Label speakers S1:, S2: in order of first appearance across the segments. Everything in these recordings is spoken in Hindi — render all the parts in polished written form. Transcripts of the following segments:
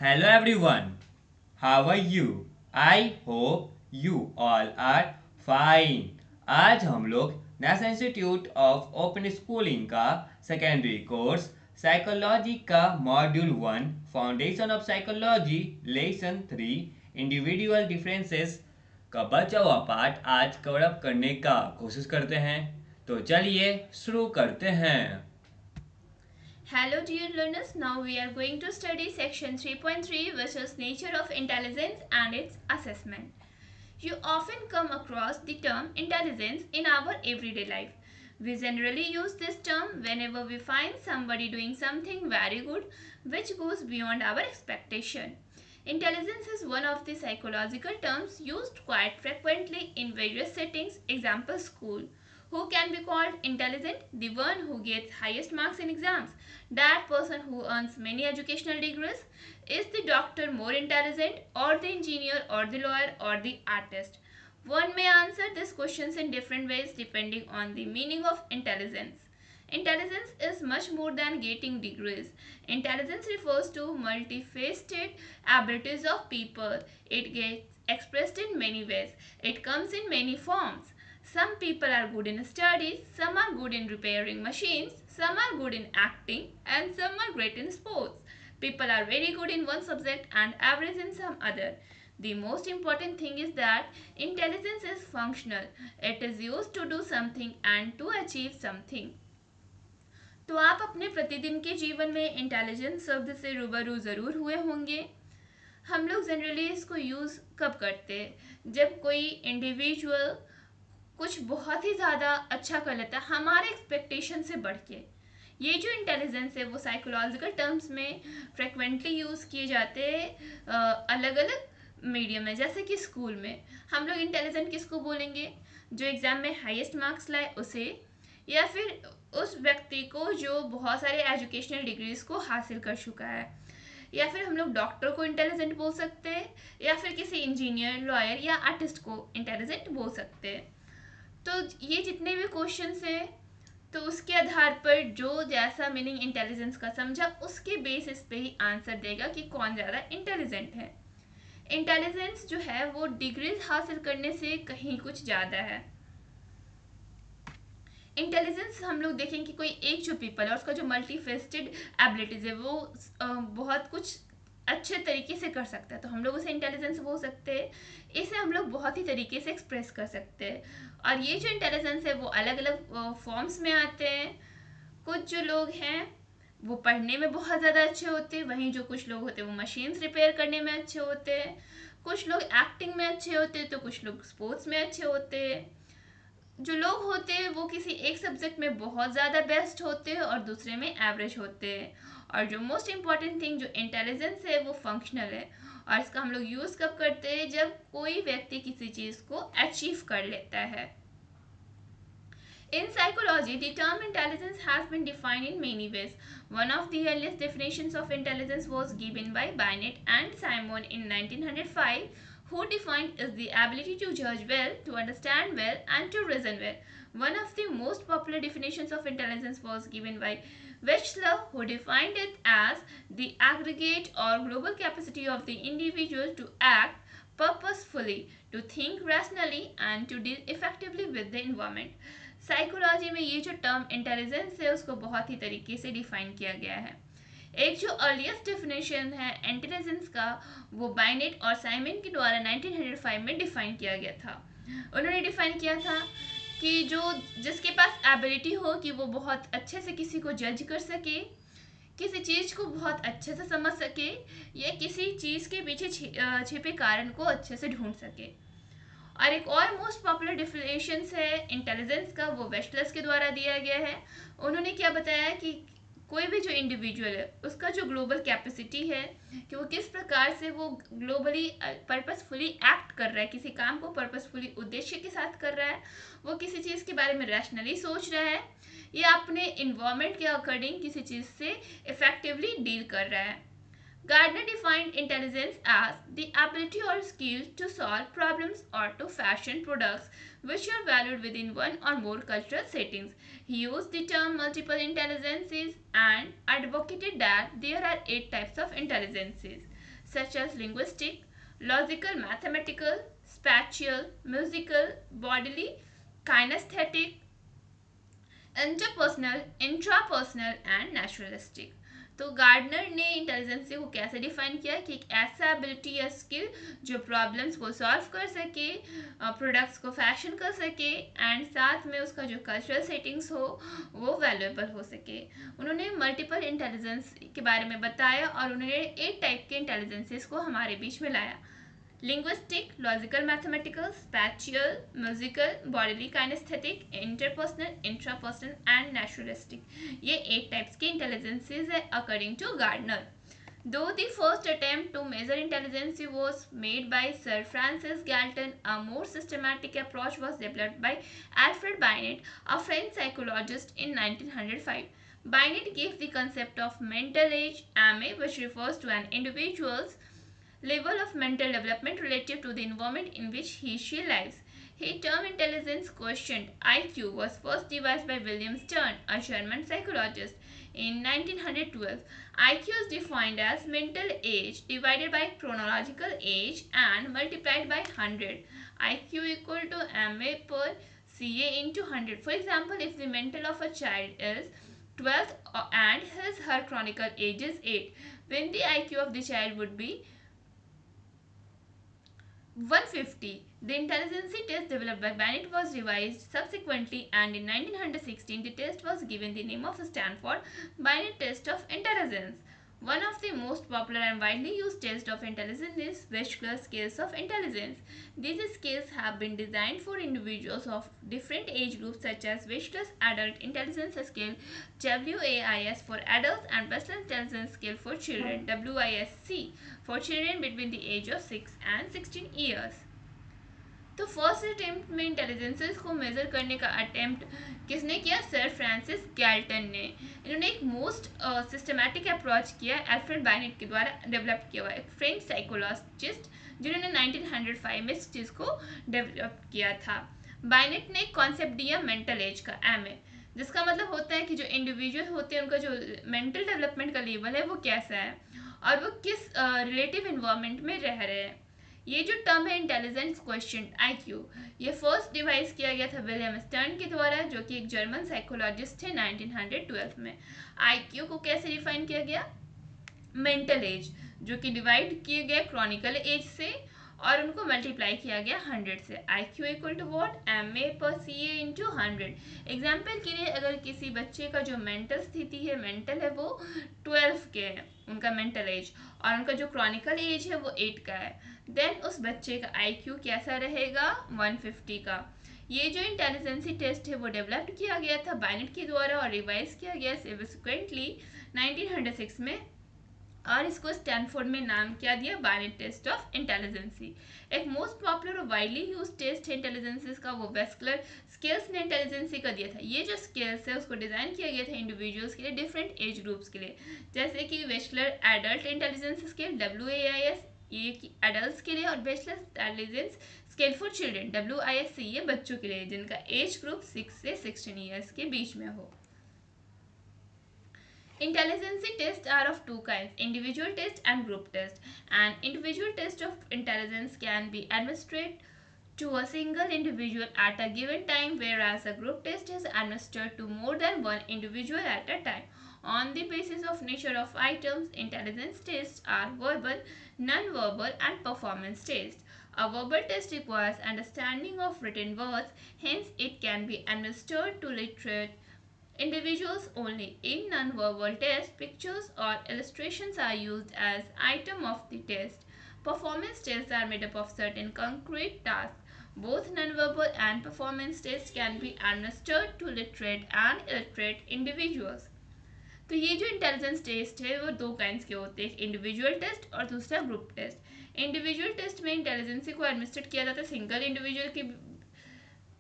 S1: Hello everyone, how are you? I hope you all are fine. आज हम लोग national institute of open schooling का सेकेंडरी कोर्स साइकोलॉजी का module 1 foundation of psychology lesson 3 individual differences का बचा हुआ पार्ट आज कवर अप करने का कोशिश करते हैं। तो चलिए शुरू करते हैं।
S2: Hello dear learners, now we are going to study section 3.3 which is nature of intelligence and its assessment. You often come across the term intelligence in our everyday life. We generally use this term whenever we find somebody doing something very good which goes beyond our expectation. Intelligence is one of the psychological terms used quite frequently in various settings, example school. Who can be called intelligent? The one who gets highest marks in exams. That person who earns many educational degrees. Is the doctor more intelligent, or the engineer, or the lawyer, or the artist? One may answer these questions in different ways depending on the meaning of intelligence. Intelligence is much more than getting degrees. Intelligence refers to multifaceted abilities of people. It gets expressed in many ways. It comes in many forms. Some people are good in studies, some are good in repairing machines, some are good in acting, and some are great in sports. People are very good in one subject and average in some other. The most important thing is that intelligence is functional. It is used to do something and to achieve something. तो आप अपने प्रतिदिन के जीवन में इंटेलिजेंस शब्द से रूबरू ज़रूर हुए होंगे। हम लोग जनरली इसको यूज़ कब करते हैं? जब कोई इंडिविजुअल कुछ बहुत ही ज़्यादा अच्छा कर लेता है हमारे एक्सपेक्टेशन से बढ़ के। ये जो इंटेलिजेंस है वो साइकोलॉजिकल टर्म्स में फ्रिक्वेंटली यूज़ किए जाते हैं अलग अलग मीडियम में। जैसे कि स्कूल में हम लोग इंटेलिजेंट किसको बोलेंगे? जो एग्ज़ाम में हाईएस्ट मार्क्स लाए उसे, या फिर उस व्यक्ति को जो बहुत सारे एजुकेशनल डिग्रीज को हासिल कर चुका है, या फिर हम लोग डॉक्टर को इंटेलिजेंट बोल सकते हैं, या फिर किसी इंजीनियर, लॉयर या आर्टिस्ट को इंटेलिजेंट बोल सकते हैं। तो ये जितने भी क्वेश्चंस हैं तो उसके आधार पर जो जैसा मीनिंग इंटेलिजेंस का समझा उसके बेसिस पे ही आंसर देगा कि कौन ज़्यादा इंटेलिजेंट है। इंटेलिजेंस जो है वो डिग्रीज हासिल करने से कहीं कुछ ज़्यादा है। इंटेलिजेंस हम लोग देखें कि कोई एक जो पीपल है उसका जो मल्टी फेस्टेड एबिलिटीज है वो बहुत कुछ अच्छे तरीके से कर सकता है, तो हम लोग उसे इंटेलिजेंस बोल सकते हैं। इसे हम लोग बहुत ही तरीके से एक्सप्रेस कर सकते हैं। और ये जो इंटेलिजेंस है वो अलग अलग फॉर्म्स में आते हैं। कुछ जो लोग हैं वो पढ़ने में बहुत ज़्यादा अच्छे होते हैं, वहीं जो कुछ लोग होते हैं वो मशीन्स रिपेयर करने में अच्छे होते हैं। कुछ लोग एक्टिंग में अच्छे होते हैं तो कुछ लोग स्पोर्ट्स में अच्छे होते हैं। जो लोग होते हैं वो किसी एक सब्जेक्ट में बहुत ज़्यादा बेस्ट होते हैं और दूसरे में एवरेज होते हैं। और जो मोस्ट इम्पॉर्टेंट थिंग जो इंटेलिजेंस है वो फंक्शनल है। और इसका हम लोग यूज़ कब करते हैं? जब कोई व्यक्ति किसी चीज़ को अचीव कर लेता है। In psychology, the term intelligence has been defined in many ways. One of the earliest definitions of intelligence was given by Binet and Simon in 1905, who defined as the ability to judge well, to understand well, and to reason well. One of the most popular definitions of intelligence was given by Wechsler, who defined it as the aggregate or global capacity of the individual to act purposefully, to think rationally, and to deal effectively with the environment. Psychology में ये जो टर्म इंटेलिजेंस है उसको बहुत ही तरीके से डिफाइन किया गया है। एक जो अर्लीस्ट डेफिनेशन है इंटेलिजेंस का वो बाइनेट और साइमन के द्वारा 1905 में डिफाइन किया गया था। उन्होंने डिफाइन किया था कि जो जिसके पास एबिलिटी हो कि वो बहुत अच्छे से किसी को जज कर सके, किसी चीज़ को बहुत अच्छे से समझ सके, या किसी चीज़ के पीछे छिपे कारण को अच्छे से ढूंढ सके। और एक और मोस्ट पॉपुलर डिफिनेशन है इंटेलिजेंस का, वो वेस्टलर्स के द्वारा दिया गया है। उन्होंने क्या बताया कि कोई भी जो इंडिविजुअल है उसका जो ग्लोबल कैपेसिटी है कि वो किस प्रकार से वो ग्लोबली पर्पसफुली एक्ट कर रहा है, किसी काम को पर्पसफुली उद्देश्य के साथ कर रहा है, वो किसी चीज़ के बारे में रैशनली सोच रहा है, या अपने इन्वायरमेंट के अकॉर्डिंग किसी चीज़ से इफेक्टिवली डील कर रहा है। Gardner defined intelligence as the ability or skill to solve problems or to fashion products which are valued within one or more cultural settings. He used the term multiple intelligences and advocated that there are 8 types of intelligences. such as linguistic, logical, mathematical, spatial, musical, bodily, kinesthetic, interpersonal, intrapersonal and naturalistic. तो गार्डनर ने इंटेलिजेंस को कैसे डिफाइन किया कि एक ऐसा एबिलिटी या स्किल जो प्रॉब्लम्स को सॉल्व कर सके, प्रोडक्ट्स को फैशन कर सके एंड साथ में उसका जो कल्चरल सेटिंग्स हो वो वैल्यूएबल हो सके। उन्होंने मल्टीपल इंटेलिजेंस के बारे में बताया और उन्होंने 8 टाइप के इंटेलिजेंसेस को हमारे बीच में लाया। Linguistic, logical mathematical, spatial, musical, bodily kinesthetic, interpersonal, intrapersonal and naturalistic. ये 8 टाइप्स के इंटेलिजेंसेस है according to Gardner. Though the first attempt to measure intelligence was made by Sir Francis Galton, a more systematic approach was developed by Alfred Binet, a French psychologist, in 1905. Binet gave the concept of mental age, MA, which refers to an individual's level of mental development relative to the environment in which he/she lives. His term intelligence quotient IQ was first devised by William Stern, a German psychologist, in 1912. IQ is defined as mental age divided by chronological age and multiplied by 100. IQ equal to MA per CA into 100. For example, if the mental of a child is 12 and her chronicle age is 8, then the IQ of the child would be 150. The intelligence test developed by Binet was revised subsequently, and in 1916 the test was given the name of Stanford Binet Test of Intelligence. One of the most popular and widely used tests of intelligence is Wechsler scales of intelligence. These scales have been designed for individuals of different age groups, such as Wechsler's Adult Intelligence Scale (WAIS) for adults and Wechsler Intelligence Scale for children (WISC) for children between the age of 6 and 16 years. तो फर्स्ट अटेम्प्ट में इंटेलिजेंसेस को मेजर करने का अटेम्प्ट किसने किया? सर फ्रांसिस गैल्टन ने। इन्होंने एक मोस्ट सिस्टमैटिक अप्रोच किया एल्फ्रेड बाइनेट के द्वारा डेवलप किया हुआ, एक फ्रेंच साइकोलॉजिस्ट जिन्होंने 1905 में इस चीज़ को डेवलप किया था। बाइनेट ने एक कॉन्सेप्ट दिया मेंटल एज का, MA, जिसका मतलब होता है कि जो इंडिविजुअल होते हैं उनका जो मेंटल डेवलपमेंट का लेवल है वो कैसा है और वो किस रिलेटिव इन्वायरमेंट में रह रहे हैं। ये जो टर्म है इंटेलिजेंस क्वेश्चन IQ, ये फर्स्ट डिवाइस किया गया था विलियम स्टर्न के द्वारा, जो कि एक जर्मन साइकोलॉजिस्ट थे 1912 में। IQ को कैसे डिफाइन किया गया? मेंटल एज, जो कि डिवाइड किए गए क्रॉनिकल एज से और उनको मल्टीप्लाई किया गया 100 से। IQ equal to what? MA पर CA इंटू 100। एग्जाम्पल के लिए अगर किसी बच्चे का जो मेंटल स्थिति है, मेंटल है, वो 12 के है उनका मेंटल एज और उनका जो क्रॉनिकल एज है वो 8 का है, देन उस बच्चे का IQ कैसा रहेगा? 150 का। ये जो इंटेलिजेंसी टेस्ट है वो डेवलप किया गया था बाइनेट के द्वारा और रिवाइज किया गया सब्सिक्वेंटली 1906 में, और इसको स्टैनफोर्ड में नाम क्या दिया? बाइनेट टेस्ट ऑफ इंटेलिजेंसी। एक मोस्ट पॉपुलर और वाइडली यूज टेस्ट है इंटेलिजेंसेस का, वो वेस्कलर स्केल्स ने इंटेलिजेंसी का दिया था। ये जो स्केल्स है उसको डिजाइन किया गया था इंडिविजुअल्स के लिए, डिफरेंट एज ग्रुप्स के लिए, जैसे कि Wechsler adult intelligence scale WAIS, ये कि एडल्ट्स के लिए, और Wechsler intelligence scale for children WISC, ये बच्चों के लिए जिनका एज ग्रुप 6 से 16 ईयर्स के बीच में हो। Intelligence tests are of two kinds, individual test and group test. An individual test of intelligence can be administered to a single individual at a given time, whereas a group test is administered to more than one individual at a time. On the basis of nature of items, intelligence tests are verbal, non-verbal and performance tests. A verbal test requires understanding of written words, hence it can be administered to literate individuals only. In non-verbal tests, pictures or illustrations are used as item of the test. Performance tests are made up of certain concrete tasks. Both non-verbal and performance tests can be administered to literate and illiterate individuals. तो ये जो इंटेलिजेंस टेस्ट है वो दो काइंड्स के होते हैं, इंडिविजुअल टेस्ट और दूसरा ग्रुप टेस्ट। इंडिविजुअल टेस्ट में इंटेलिजेंसी को एडमिनिस्ट्रेट किया जाता है सिंगल इंडिविजुअल के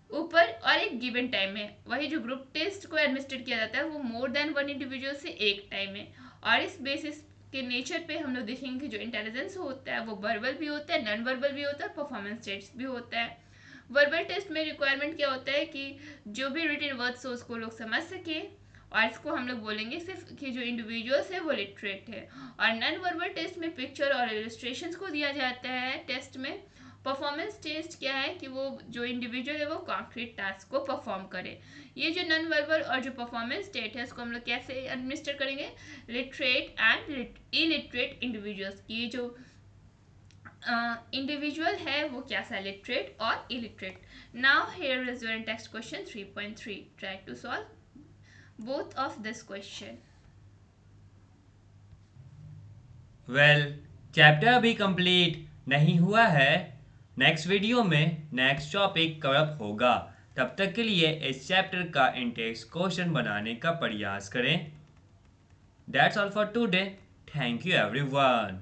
S2: ऊपर और एक गिवन टाइम में। वही जो ग्रुप टेस्ट को एडमिनिस्ट्रेट किया जाता है वो मोर देन वन इंडिविजुअल से एक टाइम में, और इस बेसिस के नेचर पे हम लोग देखेंगे कि जो इंटेलिजेंस होता है वो वर्बल भी होता है, नॉन वर्बल भी होता है, परफॉर्मेंस टेस्ट भी होता है। वर्बल टेस्ट में रिक्वायरमेंट क्या होता है कि जो भी रिटन वर्ड्स हो उसको लोग समझ सके और इसको हम लोग बोलेंगे सिर्फ कि जो इंडिविजुअल्स है वो लिटरेट है। और नॉन वर्बल टेस्ट में पिक्चर और इलस्ट्रेशंस को दिया जाता है टेस्ट में। परफॉर्मेंस टेस्ट क्या है कि वो जो इंडिविजुअल है वो कॉन्क्रीट टास्क को परफॉर्म करे। ये जो नॉन वर्बल और जो परफॉर्मेंस स्टेट है उसको हम लोग कैसे एडमिनिस्टर करेंगे, लिटरेट एंड इलिटरेट इंडिविजुअल्स। ये जो इंडिविजुअल है वो क्या सा, लिटरेट और illiterate. Now here is your text question 3.3, try to solve both of this question.
S1: Well, chapter अभी कंप्लीट नहीं हुआ है। नेक्स्ट वीडियो में नेक्स्ट टॉपिक कवर होगा। तब तक के लिए इस चैप्टर का इंटेक्स क्वेश्चन बनाने का प्रयास करें। That's all for today. Thank you everyone.